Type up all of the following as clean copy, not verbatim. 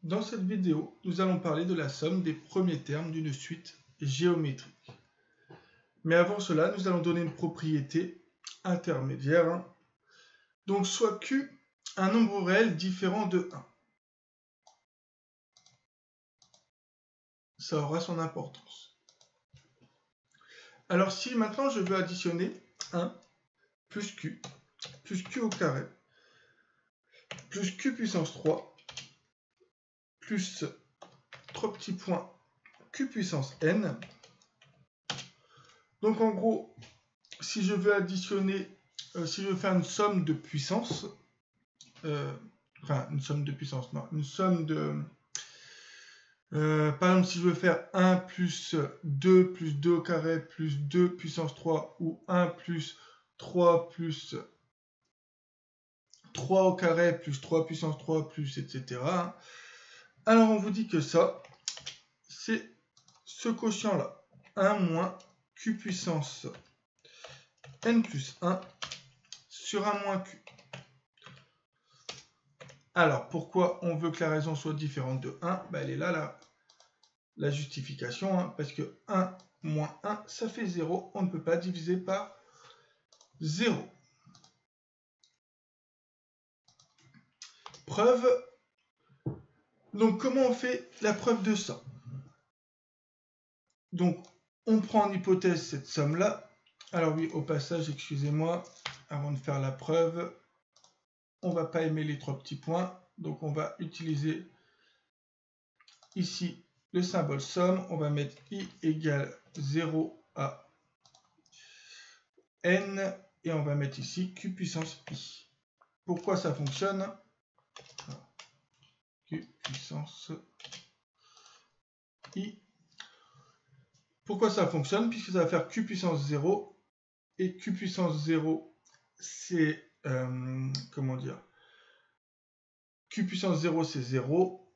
Dans cette vidéo, nous allons parler de la somme des premiers termes d'une suite géométrique. Mais avant cela, nous allons donner une propriété intermédiaire. Donc, soit Q, un nombre réel différent de 1. Ça aura son importance. Alors, si maintenant je veux additionner 1 plus Q au carré, plus Q puissance 3, plus 3 petits points Q puissance N. Donc en gros, si je veux additionner, si je veux faire une somme de puissance, une somme de... par exemple, si je veux faire 1 plus 2 au carré plus 2 puissance 3 ou 1 plus 3 plus 3 au carré plus 3 puissance 3 plus etc. Alors on vous dit que ça, c'est ce quotient-là, 1 moins Q puissance N plus 1 sur 1 moins Q. Alors, pourquoi on veut que la raison soit différente de 1 ? Elle est là, la justification, parce que 1 moins 1, ça fait 0. On ne peut pas diviser par 0. Preuve. Donc, comment on fait la preuve de ça ? Donc, on prend en hypothèse cette somme-là. Alors oui, au passage, excusez-moi, avant de faire la preuve, on ne va pas aimer les 3 petits points. Donc, on va utiliser ici le symbole somme. On va mettre i égale 0 à n. Et on va mettre ici q puissance i. Pourquoi ça fonctionne ? Q puissance i. Pourquoi ça fonctionne ? Puisque ça va faire q puissance 0. Et q puissance 0, c'est... comment dire ? Q puissance 0, c'est 0.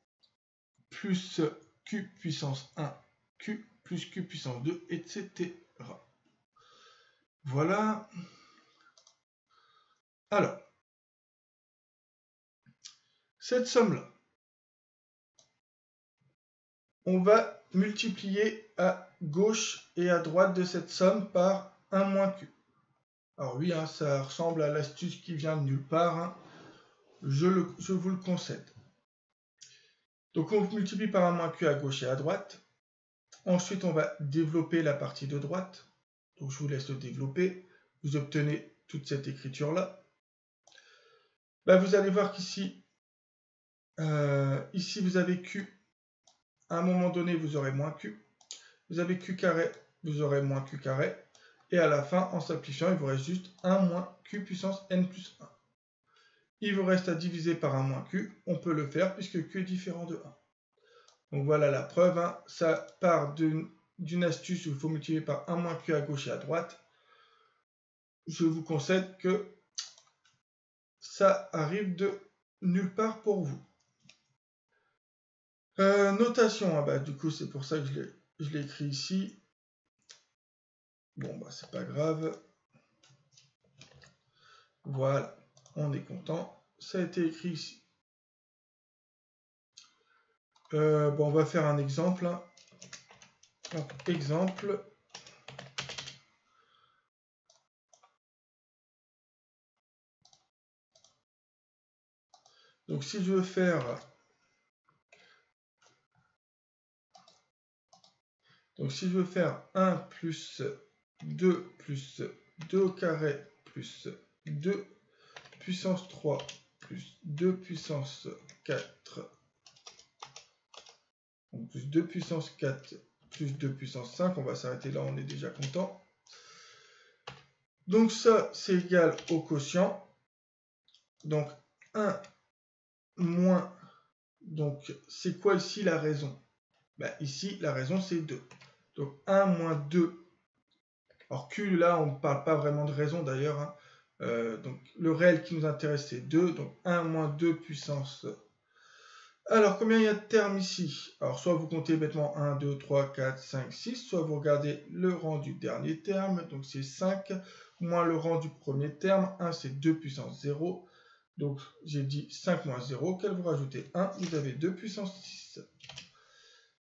Plus q puissance 1, q plus q puissance 2, etc. Voilà. Alors, cette somme-là, on va multiplier à gauche et à droite de cette somme par 1 moins q. Alors oui, ça ressemble à l'astuce qui vient de nulle part. Je vous le concède. Donc on multiplie par 1 moins q à gauche et à droite. Ensuite, on va développer la partie de droite. Donc je vous laisse le développer. Vous obtenez toute cette écriture-là. Vous allez voir qu'ici, ici vous avez q. À un moment donné, vous aurez moins q. Vous avez q carré, vous aurez moins q carré. Et à la fin, en simplifiant, il vous reste juste 1 moins q puissance n plus 1. Il vous reste à diviser par 1 moins q. On peut le faire puisque q est différent de 1. Donc voilà la preuve. Ça part d'une astuce où il faut multiplier par 1 moins q à gauche et à droite. Je vous concède que ça arrive de nulle part pour vous. Notation, du coup c'est pour ça que je l'ai écrit ici. Bon, c'est pas grave. Voilà, on est content. Ça a été écrit ici. On va faire un exemple. Donc, exemple. Donc, si je veux faire... Donc, si je veux faire 1 plus 2 au carré plus 2 puissance 3 plus 2 puissance 4 donc plus 2 puissance 4 plus 2 puissance 5, on va s'arrêter là, on est déjà content. Donc ça, c'est égal au quotient. Donc 1 moins, donc c'est quoi ici la raison ? Ici, la raison, c'est 2. Donc 1 moins 2. Alors Q, là, on ne parle pas vraiment de raison d'ailleurs. Donc le réel qui nous intéresse, c'est 2. Donc 1 moins 2 puissance... Alors, combien il y a de termes ici ? Alors, soit vous comptez bêtement 1, 2, 3, 4, 5, 6, soit vous regardez le rang du dernier terme, donc c'est 5, moins le rang du premier terme, 1 c'est 2 puissance 0, Donc, j'ai dit 5 moins 0. Quel vous rajoutez 1, vous avez 2 puissance 6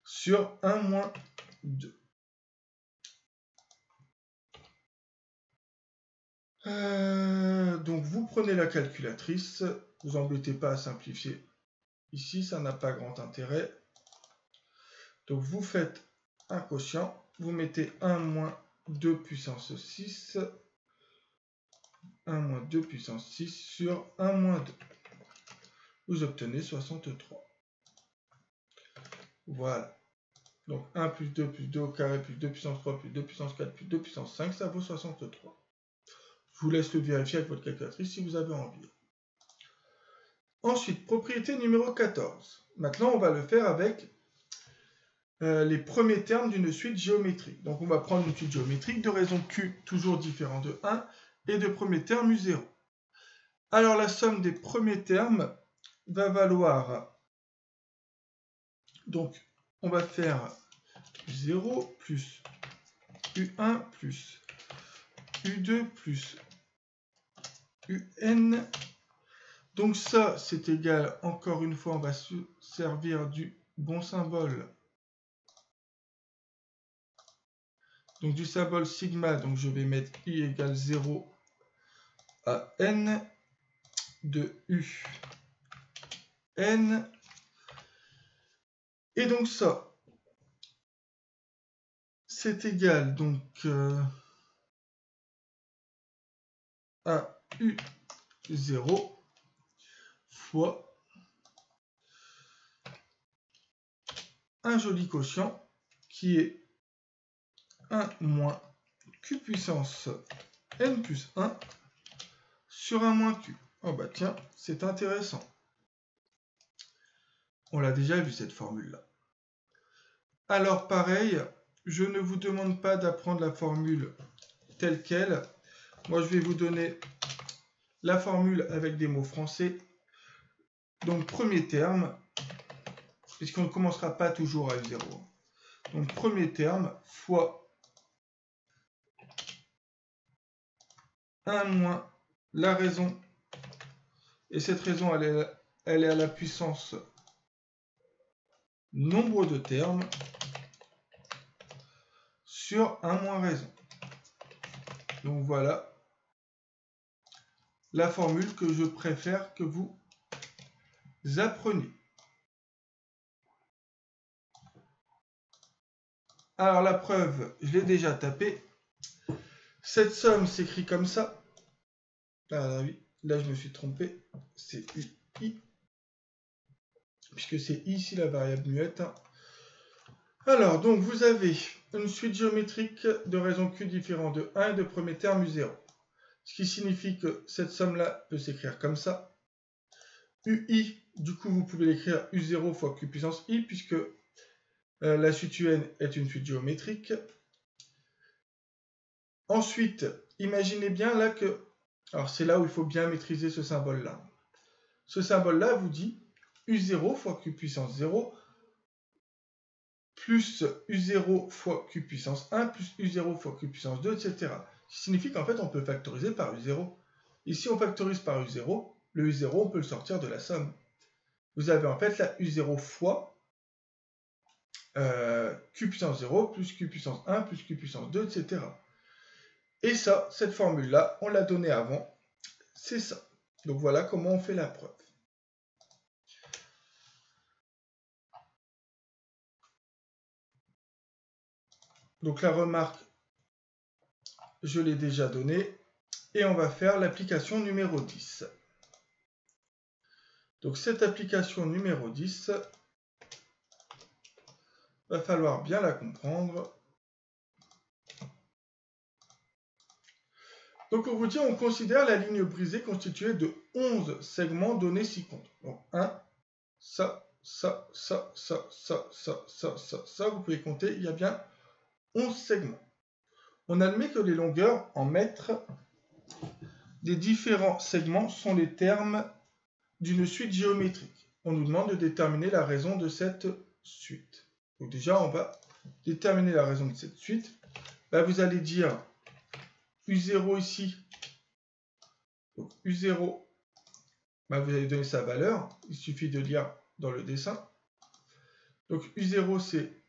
sur 1 moins 2. Donc, vous prenez la calculatrice. Vous embêtez pas à simplifier. Ici, ça n'a pas grand intérêt. Donc, vous faites un quotient. Vous mettez 1 moins 2 puissance 6. 1 moins 2 puissance 6 sur 1 moins 2. Vous obtenez 63. Voilà. Donc 1 plus 2 au carré plus 2 puissance 3 plus 2 puissance 4 plus 2 puissance 5, ça vaut 63. Je vous laisse le vérifier avec votre calculatrice si vous avez envie. Ensuite, propriété numéro 14. Maintenant, on va le faire avec les premiers termes d'une suite géométrique. Donc on va prendre une suite géométrique de raison Q toujours différent de 1 et de premier terme U0. Alors la somme des premiers termes va valoir, donc on va faire U0 plus U1 plus U2 plus UN. Donc ça, c'est égal, encore une fois, on va se servir du bon symbole. Donc du symbole sigma, donc je vais mettre I égale 0 à N de U N. Et donc ça, c'est égal donc à U0 fois un joli quotient qui est 1 moins Q puissance N plus 1 sur 1 moins Q. Oh bah tiens, c'est intéressant. On l'a déjà vu cette formule-là. Alors pareil, je ne vous demande pas d'apprendre la formule telle qu'elle. Moi, je vais vous donner la formule avec des mots français. Donc, premier terme, puisqu'on ne commencera pas toujours à U0. Donc, premier terme fois 1 moins la raison. Et cette raison, elle est à la puissance nombre de termes sur 1 moins raison. Donc, voilà la formule que je préfère que vous appreniez. Alors la preuve, je l'ai déjà tapée. Cette somme s'écrit comme ça. Ah oui, là je me suis trompé. C'est UI. Puisque c'est ici la variable muette. Alors, donc vous avez une suite géométrique de raison Q différent de 1 et de premier terme U0. Ce qui signifie que cette somme-là peut s'écrire comme ça. UI, du coup, vous pouvez l'écrire U0 fois Q puissance I, puisque la suite UN est une suite géométrique. Ensuite, imaginez bien là que... Alors, c'est là où il faut bien maîtriser ce symbole-là. Ce symbole-là vous dit U0 fois Q puissance 0 plus U0 fois Q puissance 1 plus U0 fois Q puissance 2, etc. Ce qui signifie qu'en fait, on peut factoriser par U0. Ici, on factorise par U0. Le U0, on peut le sortir de la somme. Vous avez en fait la U0 fois Q puissance 0 plus Q puissance 1 plus Q puissance 2, etc. Et ça, cette formule-là, on l'a donnée avant. C'est ça. Donc voilà comment on fait la preuve. Donc la remarque, je l'ai déjà donnée. Et on va faire l'application numéro 10. Donc cette application numéro 10, va falloir bien la comprendre. Donc on vous dit, on considère la ligne brisée constituée de 11 segments donnés ci-contre. Donc 1, ça, ça, ça, ça, ça, ça, ça, ça, ça, vous pouvez compter, il y a bien 11 segments. On admet que les longueurs en mètres des différents segments sont les termes d'une suite géométrique. On nous demande de déterminer la raison de cette suite. Donc déjà, on va déterminer la raison de cette suite. Là, vous allez dire U0 ici. Donc U0 bah, vous allez donner sa valeur. Il suffit de lire dans le dessin. Donc U0 c'est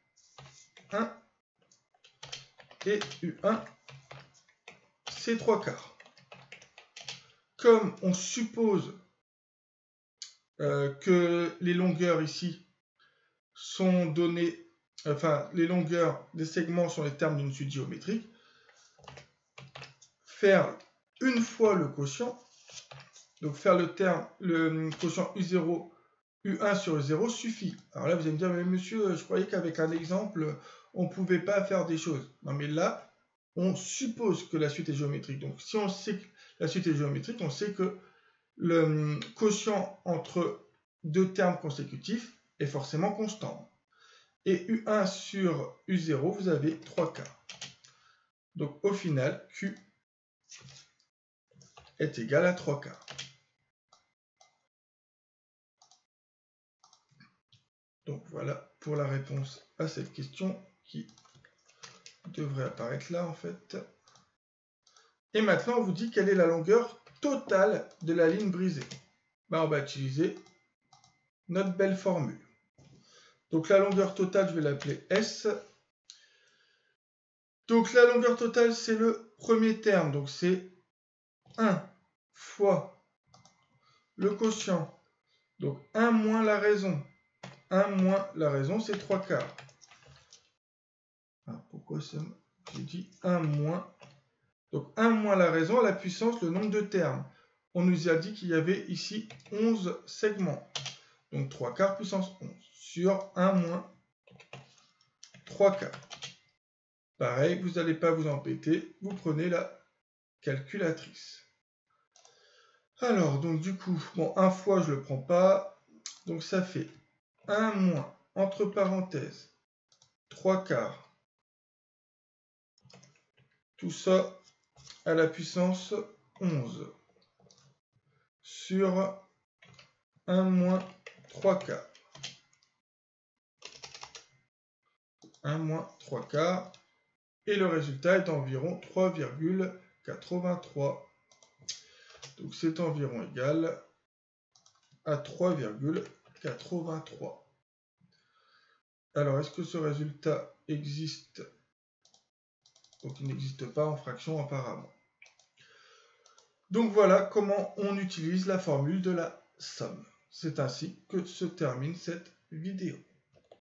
1 et U1 c'est 3/4. Comme on suppose que les longueurs ici sont données, enfin les longueurs des segments sont les termes d'une suite géométrique, faire une fois le quotient, donc faire le quotient U0, U1 sur U0 suffit. Alors là vous allez me dire, mais monsieur, je croyais qu'avec un exemple, on ne pouvait pas faire des choses. Non mais là, on suppose que la suite est géométrique. Donc si on sait que la suite est géométrique, on sait que le quotient entre deux termes consécutifs est forcément constant. Et U1 sur U0, vous avez 3/4. Donc au final, Q est égal à 3/4. Donc voilà pour la réponse à cette question qui devrait apparaître là en fait. Et maintenant, on vous dit quelle est la longueur totale de la ligne brisée. Ben, on va utiliser notre belle formule. Donc la longueur totale, je vais l'appeler S. Donc la longueur totale, c'est le premier terme. Donc c'est 1 fois le quotient. Donc 1 moins la raison. 1 moins la raison, c'est 3/4. Ah, pourquoi ça j'ai dit 1 moins. Donc 1 moins la raison à la puissance, le nombre de termes. On nous a dit qu'il y avait ici 11 segments. Donc 3/4 puissance 11 sur 1 moins 3/4. Pareil, vous n'allez pas vous embêter, vous prenez la calculatrice. Alors, donc du coup, bon, 1 fois, je ne le prends pas. Donc ça fait 1 moins, entre parenthèses, 3/4. Tout ça à la puissance 11 sur 1 moins 3/4. 1 moins 3/4. Et le résultat est d'environ 3,83. Donc c'est environ égal à 3,83. Alors, est-ce que ce résultat existe? Donc il n'existe pas en fraction apparemment. Donc voilà comment on utilise la formule de la somme. C'est ainsi que se termine cette vidéo.